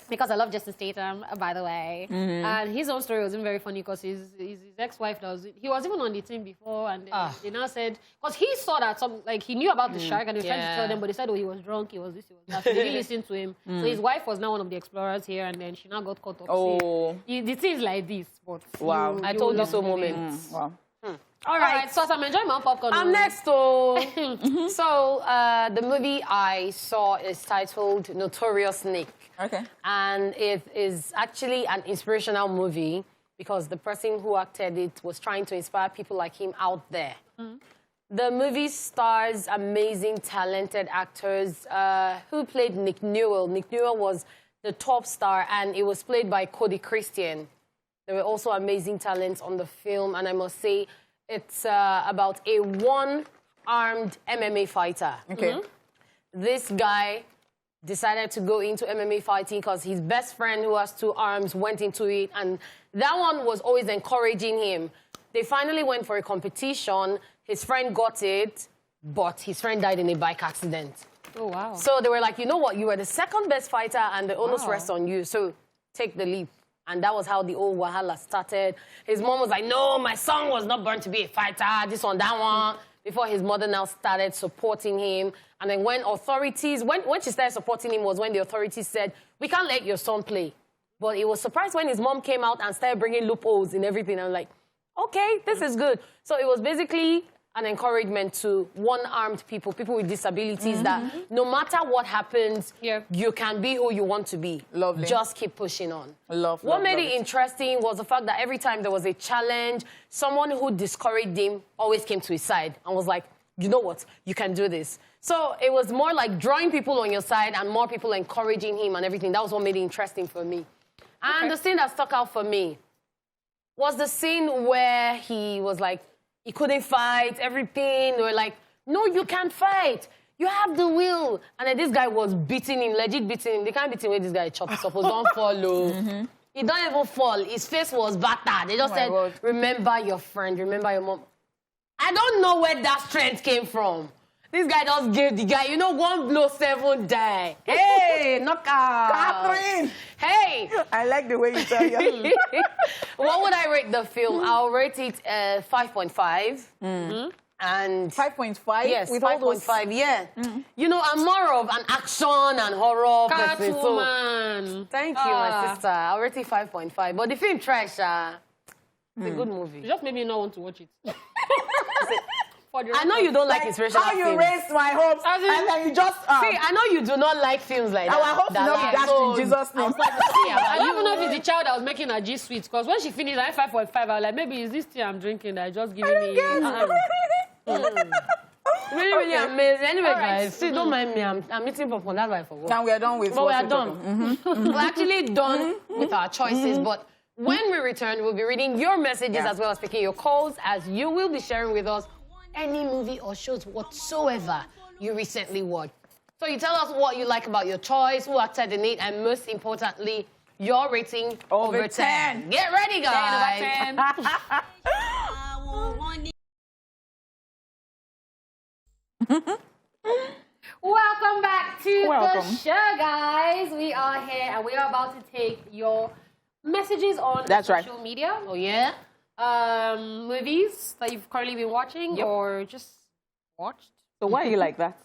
Because I love Jason Statham, by the way. And his own story wasn't very funny because his ex-wife, he was even on the team before, and they now said, because he saw that, he knew about the shark and he was trying to tell them, but they said, oh, he was drunk, he was this, he was that. So they didn't listen to him. So his wife was now one of the explorers here, and then she now got caught up. Oh. The thing is like this, but... Wow. I told you so moments. Wow. All right, so I'm enjoying my popcorn. I'm next, so the movie I saw is titled Notorious Nick. Okay. And it is actually an inspirational movie because the person who acted it was trying to inspire people like him out there. The movie stars amazing, talented actors who played Nick Newell. Nick Newell was the top star, and it was played by Cody Christian. There were also amazing talents on the film, and I must say, it's about a one-armed MMA fighter. Okay. This guy decided to go into MMA fighting because his best friend who has 2 arms went into it, and that one was always encouraging him. They finally went for a competition. His friend got it, but his friend died in a bike accident. Oh, wow. So they were like, you know what? You were the second best fighter, and the onus rests on you, so take the leap. And that was how the old Wahala started. His mom was like, no, my son was not born to be a fighter, this one, that one. Before his mother now started supporting him. And then when authorities, when she started supporting him was when the authorities said, we can't let your son play. But he was surprised when his mom came out and started bringing loopholes in everything. I'm like, okay, this is good. So it was basically an encouragement to one-armed people, people with disabilities, that no matter what happens, you can be who you want to be. Lovely. Just keep pushing on. What made it interesting was the fact that every time there was a challenge, someone who discouraged him always came to his side and was like, you know what, you can do this. So it was more like drawing people on your side and more people encouraging him and everything. That was what made it interesting for me. And the scene that stuck out for me was the scene where he was like, he couldn't fight, everything. They were like, no, you can't fight. You have the will. And then this guy was beating him, legit beating him. They can't beat him with this guy chopped. Suppose don't follow. He don't even fall. His face was battered. They just said, remember your friend, remember your mom. I don't know where that strength came from. This guy just gave the guy, you know, 1 blow, 7 die. Hey, knockout. Catherine! Hey! I like the way you tell you. What would I rate the film? I'll rate it 5.5. And 5.5? yes, with all those... 5.5, yeah. You know, I'm more of an action and horror person. So thank you, my sister. I'll rate it 5.5. But the film trash, it's a good movie. You just made me not want to watch it. I know you don't like inspirational films. How you raised my hopes, and then you just... See, I know you do not like films like that. Our hopes will not be dashed in Jesus' name. I don't even know if it's the child that was making her G sweet, because when she finished at 5.5, I was like, maybe it's this tea I'm drinking that just giving me... Really amazing. Anyway, guys, see, don't mind me. I'm eating popcorn. That's why I forgot. Now we are done with... But we are done. We're actually done with our choices, but when we return, we'll be reading your messages as well as picking your calls, as you will be sharing with us any movie or shows whatsoever you recently watched. So you tell us what you like about your choice, who acted in it, and most importantly, your rating over 10. Get ready, guys. 10 over 10. Welcome back to the show, guys. We are here and we are about to take your messages on social media. Oh, yeah? Movies that you've currently been watching or just watched. So why are you like that?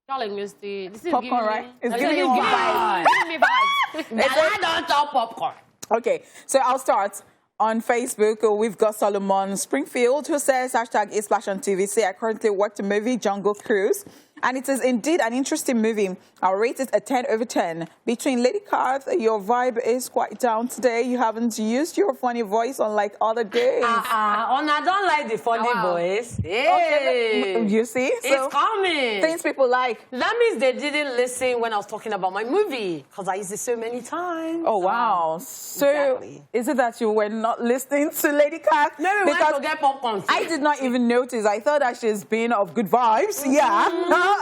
Darling, this is popcorn, right? It's giving you vibes. Giving me vibes. I don't talk popcorn. Okay, so I'll start. On Facebook, we've got Solomon Springfield, who says, hashtag ESplashOnTVC. I currently watch the movie Jungle Cruise, and it is indeed an interesting movie. I'll rate it a 10 over 10. Between Lady Cath, your vibe is quite down today. You haven't used your funny voice unlike other days. I don't like the funny voice. Hey. Okay, you see? It's coming. Things people like. That means they didn't listen when I was talking about my movie, because I used it so many times. Oh, wow. So is it that you were not listening to Lady Cath? Maybe we went to get popcorn. I did not even notice. I thought that she's been of good vibes. Yeah.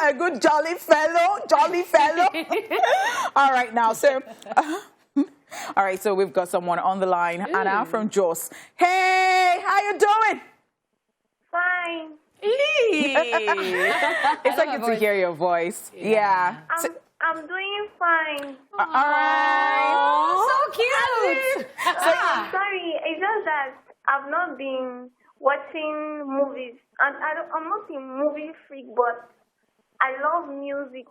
A good jolly fellow. All right, now, so... all right, so we've got someone on the line. Anna from Jos. Hey, how you doing? Fine. It's so good to hear your voice. Yeah. I'm doing fine. All right. So cute. Sorry, it's just that I've not been watching movies. And I'm not a movie freak, but I love music.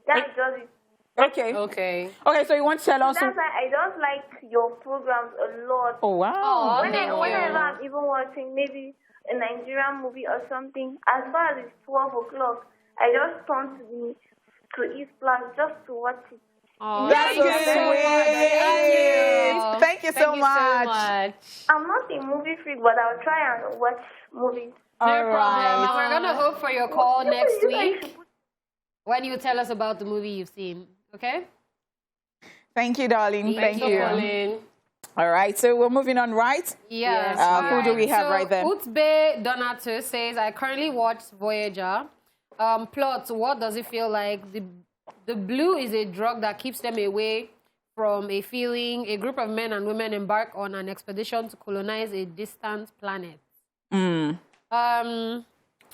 That's just it. Okay, so you want to tell us... That's why I just like your programs a lot. Oh, wow. Whenever I'm even watching maybe a Nigerian movie or something, as far as it's 12 o'clock, I just turn to ESplash just to watch it. Oh, That's so sweet. Thank you so much. I'm not a movie freak, but I'll try and watch movies. No problem. And we're going to hope for your call next week when you tell us about the movie you've seen. Okay? Thank you, darling. Thank you. Calling. All right, so we're moving on, right? Yes. Who do we have right there? Utbe Donato says, I currently watch Voyager. Plot, what does it feel like? The blue is a drug that keeps them away from a feeling. A group of men and women embark on an expedition to colonize a distant planet.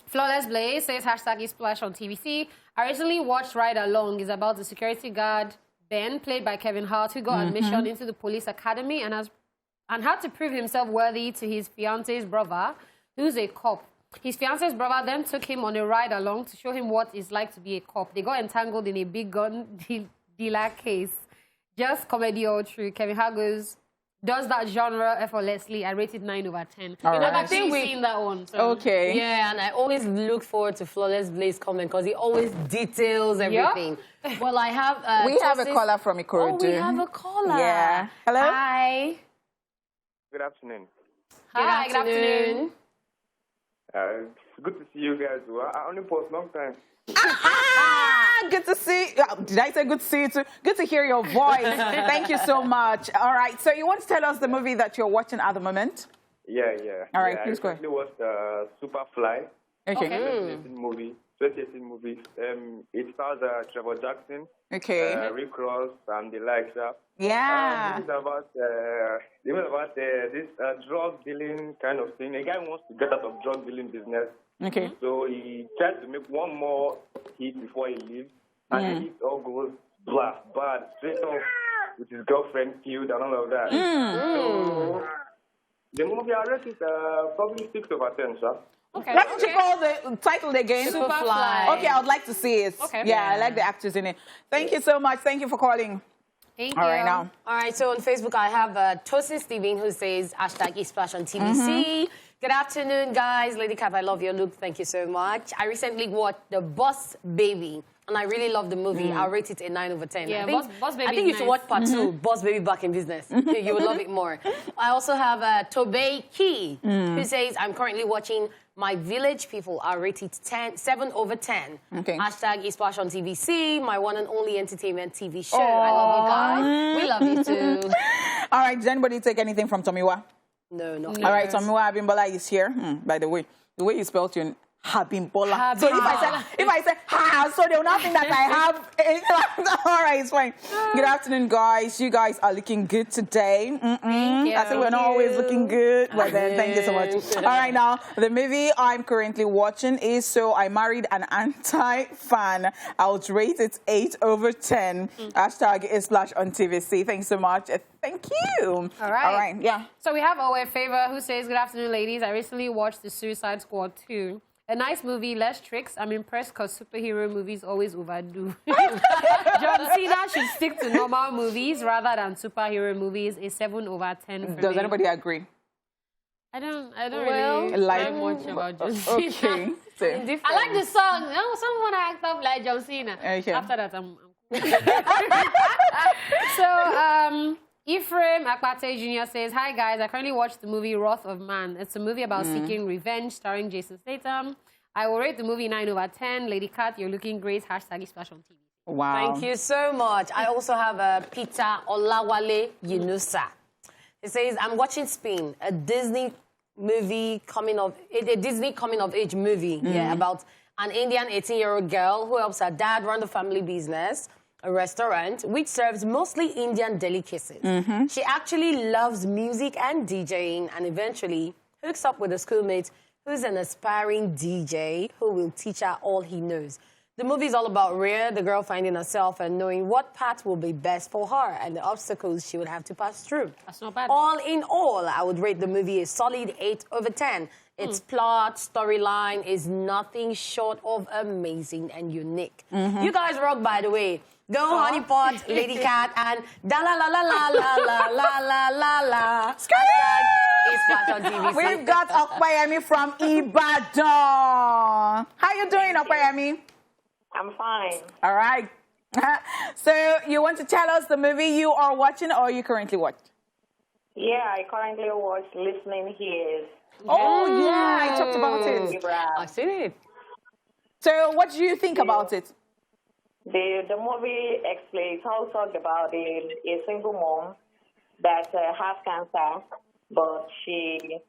Flawless Blaze says, hashtag ESplashOnTVC. I recently watched Ride Along. It's about the security guard, Ben, played by Kevin Hart, who got admission into the police academy and had to prove himself worthy to his fiance's brother, who's a cop. His fiance's brother then took him on a ride along to show him what it's like to be a cop. They got entangled in a big gun dealer case. Just comedy all true. Kevin Hart does that genre effortlessly. I rated 9 over 10. All right. I think we've seen that one. So. Okay. Yeah, and I always look forward to Flawless Blaze comment because he always details everything. Well, I have... we have a caller from Ikorodu. Oh, we have a caller. Yeah. Hello? Hi. Good afternoon. Hi, good afternoon. It's good to see you guys. I only post long time. Good to see. Did I say good to see you too? Good to hear your voice. Thank you so much. All right. So you want to tell us the movie that you're watching at the moment? Yeah. All right, yeah, please go I recently watched Superfly. Okay. 2018 movie. It stars Trevor Jackson, Okay. Rick Ross, and the likes. Yeah. It's about this drug dealing kind of thing. A guy wants to get out of drug dealing business. Okay. So he tries to make one more hit before he leaves, and it all goes bad, straight off with his girlfriend killed and all of that. So the movie I rate is probably 6 over 10, sir. Okay. What did you call the title again? Superfly. Okay, I would like to see it. Okay. Yeah, I like the actors in it. Thank you so much. Thank you for calling. Thank you. All right, now. All right, so on Facebook, I have Tosin Steven who says, hashtag ESplashOnTVC. Good afternoon, guys. Lady Cath, I love your look. Thank you so much. I recently watched The Boss Baby, and I really love the movie. I'll rate it a 9 over 10. Yeah, I think, Boss Baby I think is you should nice. watch part 2, Boss Baby Back in Business. You would love it more. I also have Tobey Key, who says, I'm currently watching My Village People. I'll rate it 7 over 10. Okay. Hashtag ESplashOnTVC, my one and only entertainment TV show. I love you guys. We love you too. All right, did anybody take anything from Tomiwa? No, not All right, Tomiwa Abimbola is here. By the way you spelled your Habimbola. So if I say ha, so they will not think that I have. All right, it's fine. Good afternoon, guys. You guys are looking good today. Thank you. I think we're not always looking good, but then thank you so much. All right, now the movie I'm currently watching is So I Married an Anti-Fan. I would rate it 8 over 10. Hashtag ESplashOnTVC. Thanks so much. Thank you. All right. All right. Yeah. So we have Owe Favor who says, good afternoon, ladies. I recently watched The Suicide Squad 2. A nice movie, less tricks. I'm impressed because superhero movies always overdo. John Cena should stick to normal movies rather than superhero movies. A 7 over 10 for Does me. anybody agree? I don't really like- know much about John Cena. Okay. So, I like the song. No, someone act up like John Cena. Okay. After that, I'm So, Ephraim Akpate Jr. says, hi, guys. I currently watched the movie Wrath of Man. It's a movie about seeking revenge starring Jason Statham. I will rate the movie 9 over 10. Lady Cath, you're looking great. Hashtag ESplashOnTV. wow. Thank you so much. I also have Peter Olawale Yunusa. He says, I'm watching Spin, a Disney coming of age movie about an Indian 18-year-old girl who helps her dad run the family business, a restaurant, which serves mostly Indian delicacies. She actually loves music and DJing and eventually hooks up with a schoolmate who's an aspiring DJ who will teach her all he knows. The movie is all about Rhea, the girl finding herself and knowing what path will be best for her and the obstacles she would have to pass through. That's not bad. All in all, I would rate the movie a solid 8 over 10. Its plot, storyline is nothing short of amazing and unique. You guys rock, by the way. Go Honeypot, Lady Cath, and Daala la la la la la la la la la. ESplashOnTVC. We've got Okpayemi from Ibadan. How you doing, Okpayemi? I'm fine. All right. So you want to tell us the movie you are watching or you currently watch? Yeah, I currently watch Listening Ears. Oh, yeah, I talked about it. I've seen it. So what do you think about it? The movie explains how talk about a single mom that has cancer, but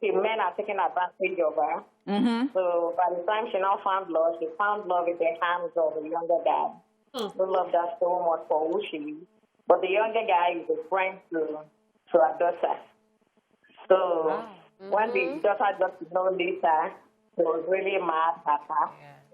men are taking advantage of her. So by the time she now found love, she found love in the hands of a younger guy. Who loved her so much for who she is. But the younger guy is a friend to her daughter. So when the daughter got to know later, she was really mad at her.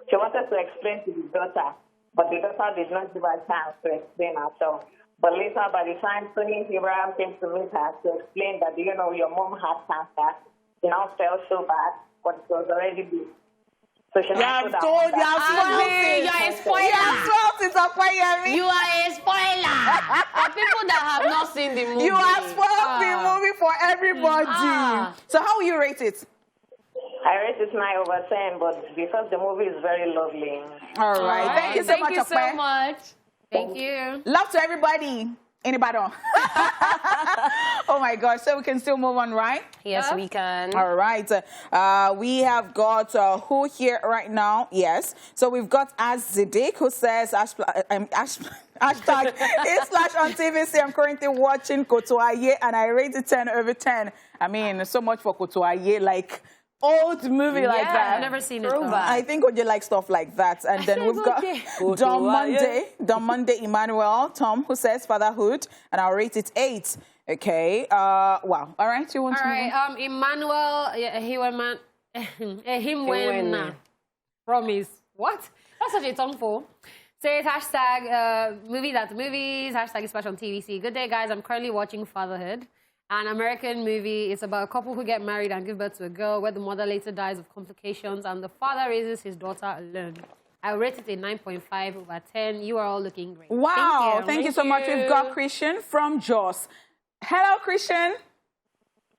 She wanted to explain to the daughter, but the daughter did not give her a chance to explain herself. But later, by the time Tony Abraham came to meet her to explain that, you know, your mom had cancer, she now felt so bad, but it was already due. So she now You're a spoiler. You are a spoiler. For people that have not seen the movie. You have spoiled the movie for everybody. So how will you rate it? I rate it 9/10, but because the movie is very lovely. All right. Thank you so much, Thank you so much. Thank you. Love to everybody in Ibadan. Oh, my gosh. So we can still move on, right? Yes, we can. All right. We have got who here right now? Yes. So we've got Azidik who says, hashtag ESplashOnTVC. I'm currently watching Kotoaye and I rate it 10/10. I mean, so much for Kotoaye. Like, old movie like that. I've never seen it. I think you like stuff like that. And then we've got Don Monday Emmanuel, Tom, who says fatherhood, and I'll rate it 8. Okay. Wow. All right. You want to? All right. Emmanuel, him promise. What? That's such a tongue for. Says hashtag movies at the movies. Hashtag ESplashOnTVC. Good day, guys. I'm currently watching Fatherhood. An American movie. It's about a couple who get married and give birth to a girl where the mother later dies of complications and the father raises his daughter alone. I rate it a 9.5/10. You are all looking great. Wow. Thank you so much. We've got Christian from Jos. Hello, Christian.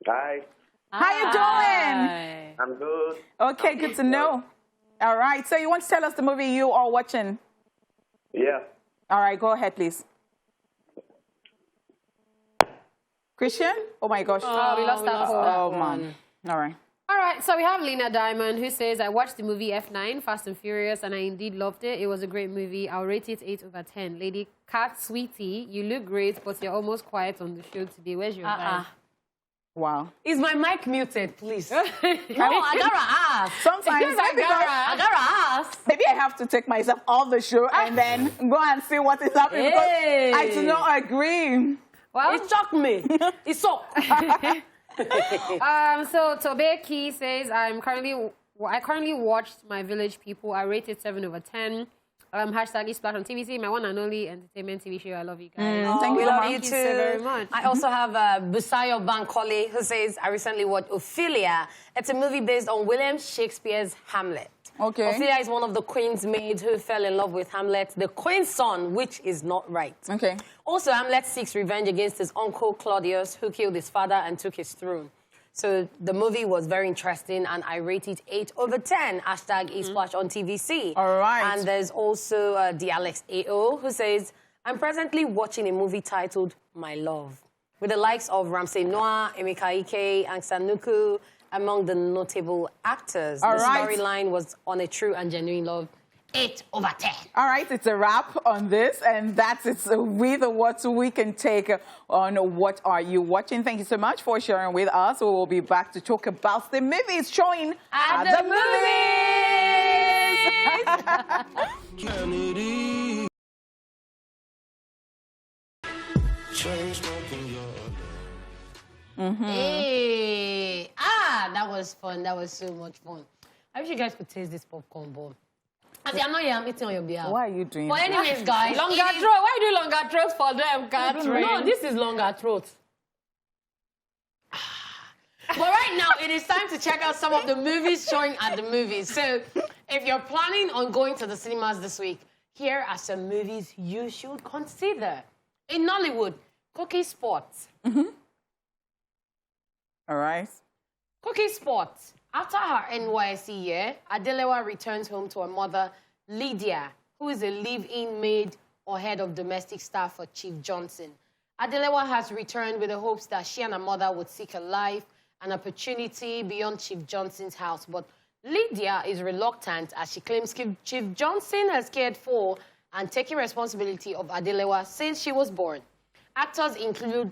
Hi. How you doing? I'm good. Okay, good to know. All right. So you want to tell us the movie you are watching? Yeah. All right. Go ahead, please. Christian? Oh, my gosh. Oh, we lost that one. Oh, man. All right. All right, so we have Lena Diamond who says, I watched the movie F9, Fast and Furious, and I indeed loved it. It was a great movie. I'll rate it 8/10. Lady Cath, sweetie, you look great, but you're almost quiet on the show today. Where's your vibe? Wow. Is my mic muted, please? No, I gotta ask. Sometimes I gotta ask. maybe I have to take myself off the show and then go and see what is happening because I do not agree. Well, It shocked me. It shocked. so Tobe Key says, I currently watched My Village People. I rated 7/10. Hashtag ESplashOnTVC, my one and only entertainment TV show. I love you guys. Thank you love you so very much. I also have Busayo Bankole who says, I recently watched Ophelia. It's a movie based on William Shakespeare's Hamlet. Okay. Ophelia is one of the queen's maids who fell in love with Hamlet, the queen's son, which is not right. Okay. Also, Hamlet seeks revenge against his uncle Claudius, who killed his father and took his throne. So the movie was very interesting, and I rate it 8/10. Hashtag ESplashOnTVC. All right. And there's also the Alex AO, who says, I'm presently watching a movie titled My Love, with the likes of Ramsey Noah, Emeka Ike, Anksan Nuku, among the notable actors. All the right. storyline was on a true and genuine love. 8/10. All right, it's a wrap on this, and that's it with what we can take on What Are You Watching. Thank you so much for sharing with us. We will be back to talk about the movies showing at the movies. Hey. That was fun. That was so much fun. I wish you guys could taste this popcorn ball. I'm not here, I'm eating on your behalf. Why are you doing But that? anyways, guys. Longer throat. Why do longer throats for them, Catherine? No, this is longer throat. But right now, it is time to check out some of the movies showing at the movies. So, if you're planning on going to the cinemas this week, here are some movies you should consider. In Nollywood, Cookie Sports. All right. Cookie spot. After her NYSC year, Adelewa returns home to her mother, Lydia, who is a live-in maid or head of domestic staff for Chief Johnson. Adelewa has returned with the hopes that she and her mother would seek a life, an opportunity beyond Chief Johnson's house. But Lydia is reluctant as she claims Chief Johnson has cared for and taken responsibility of Adelewa since she was born. Actors include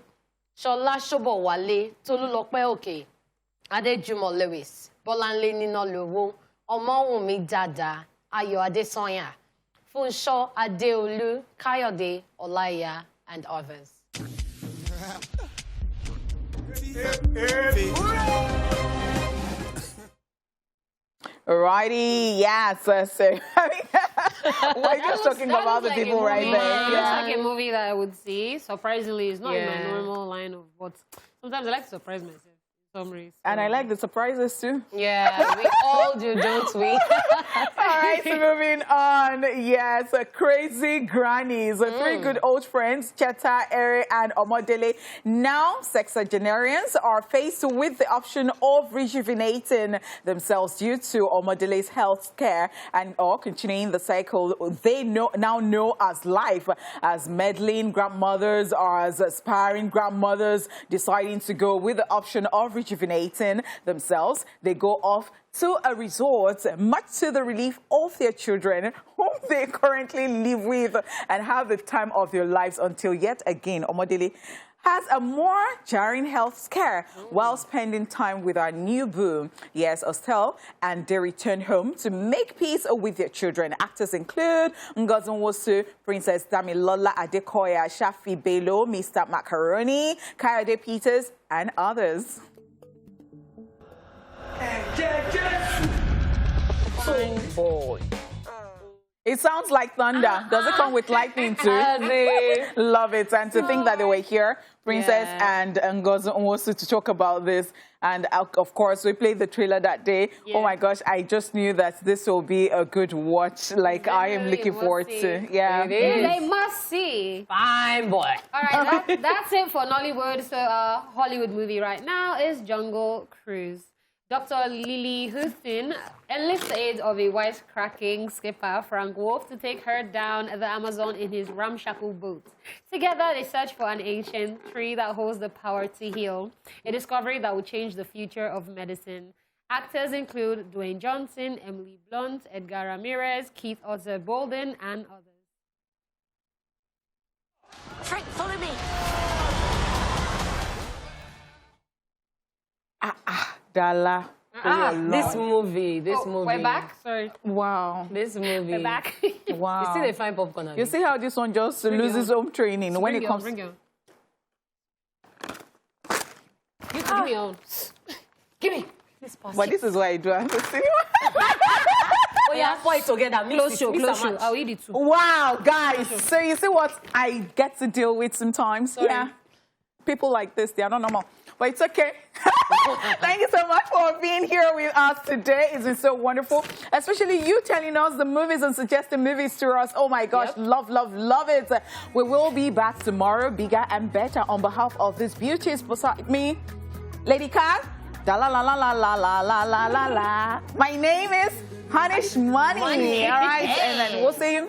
Shola Shobowale, Tolulope Oke, Adejumo Lewis, Bolanle Ninolowo, Omowunmi Dada, Ayo Adesanya, Funsho Adeolu, Kayode Olaya, and others. Alrighty, yes. So we're just talking about the like people right there. It looks like a movie that I would see. Surprisingly, it's not in my normal line of what. Sometimes I like to surprise myself. And I like the surprises too. Yeah, we all do, don't we? All right, so moving on. Yes, crazy grannies. Three good old friends, Cheta, Ere, and Omodele. Now, sexagenarians are faced with the option of rejuvenating themselves due to Omodele's health care and or continuing the cycle they now know as life, as meddling grandmothers or as aspiring grandmothers deciding to go with the option of rejuvenating themselves. They go off to a resort, much to the relief of their children, whom they currently live with and have the time of their lives until yet again Omodele has a more jarring health scare while spending time with our new boo. Yes, Estelle, and they return home to make peace with their children. Actors include Ngozi Nwosu, Princess Damilola Adekoya, Shafi Bello, Mr. Macaroni, Kayode Peters, and others. Boy. It sounds like thunder. Does it come with lightning too? Love it. And to think that they were here, Princess and Ngozi Nwosu, to talk about this. And of course, we played the trailer that day. Yeah. Oh my gosh, I just knew that this will be a good watch. Like, I am looking forward to. Yeah. It is a must see. Fine boy. All right, that's it for Nollywood. So Hollywood movie right now is Jungle Cruise. Dr. Lily Houston enlists the aid of a wisecracking skipper, Frank Wolf, to take her down the Amazon in his ramshackle boat. Together, they search for an ancient tree that holds the power to heal, a discovery that will change the future of medicine. Actors include Dwayne Johnson, Emily Blunt, Edgar Ramirez, Keith Otter Bolden, and others. Frank, follow me. Daala. This movie. We're back? Sorry. Wow. This movie. We're back. Wow. You see the fine popcorn. You see how this one just loses home training when it comes. Bring it on. You give me on. Give me. But this is what I do. Oh yeah, pour it together. Close show. I'll eat it too. Wow, guys. So you see what I get to deal with sometimes? Sorry. Yeah. People like this, they are not normal. But it's okay. Thank you so much for being here with us today. It's been so wonderful. Especially you telling us the movies and suggesting movies to us. Oh my gosh, love it. We will be back tomorrow, bigger and better. On behalf of these beauties beside me, Lady Cath, Daala la la la la la la la la la. My name is Honeypot. All right, and then we'll see you.